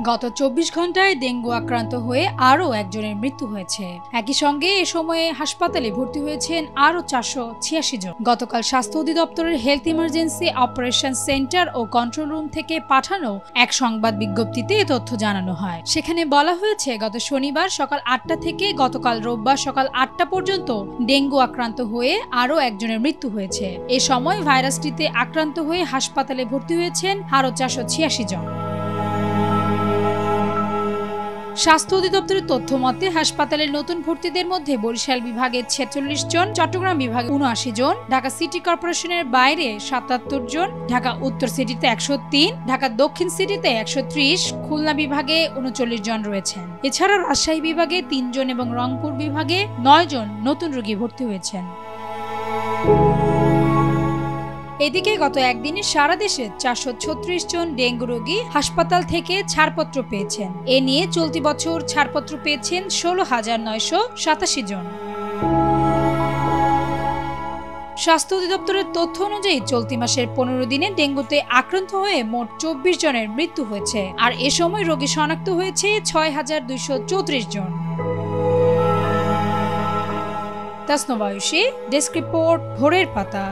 গত ২৪ ঘন্টায় ডেঙ্গু আক্রান্ত হয়ে আরও একজনের মৃত্যু হয়েছে। একই সঙ্গে এ সময়ে হাসপাতালে ভর্তি হয়েছেন আরও ৪৮৬ জন। গতকাল স্বাস্থ্য অধিদপ্তরের হেলথ ইমার্জেন্সি অপারেশন সেন্টার ও কন্ট্রোল রুম থেকে পাঠানো এক সংবাদ বিজ্ঞপ্তিতে এ তথ্য জানানো হয়। সেখানে বলা হয়েছে, গত শনিবার সকাল ৮টা থেকে গতকাল রোববার সকাল ৮টা পর্যন্ত ডেঙ্গু আক্রান্ত হয়ে আরও একজনের মৃত্যু হয়েছে। এ সময় ভাইরাসটিতে আক্রান্ত হয়ে হাসপাতালে ভর্তি হয়েছেন আরও ৪৮৬ জন। স্বাস্থ্য অধিদপ্তরের তথ্য মতে, হাসপাতালের নতুন ভর্তিদের মধ্যে বরিশাল বিভাগে ৪৬ জন, চট্টগ্রাম বিভাগে ৭৯ জন, ঢাকা সিটি কর্পোরেশনের বাইরে ৭৭ জন, ঢাকা উত্তর সিটিতে ১০৩, ঢাকা দক্ষিণ সিটিতে ১৩০, খুলনা বিভাগে ৩৯ জন রয়েছেন। এছাড়াও রাজশাহী বিভাগে ৩ জন এবং রংপুর বিভাগে ৯ জন নতুন রোগী ভর্তি হয়েছেন। এদিকে গত একদিনে সারা দেশে ৪৩৬ জন ডেঙ্গু রোগী হাসপাতাল থেকে ছাড়পত্র পেয়েছেন। এ নিয়ে চলতি বছর ছাড়পত্র পেয়েছেন ১৬,৯৮৭ জন। স্বাস্থ্য অধিদপ্তরের তথ্য অনুযায়ী চলতি মাসের ১৫ দিনে ডেঙ্গুতে আক্রান্ত হয়ে মোট ২৪ জনের মৃত্যু হয়েছে, আর এ সময় রোগী শনাক্ত হয়েছে ৬,২৩৪ জন। তাসনুবা আয়ুষী, ডেস্ক রিপোর্ট, ভোরের পাতা।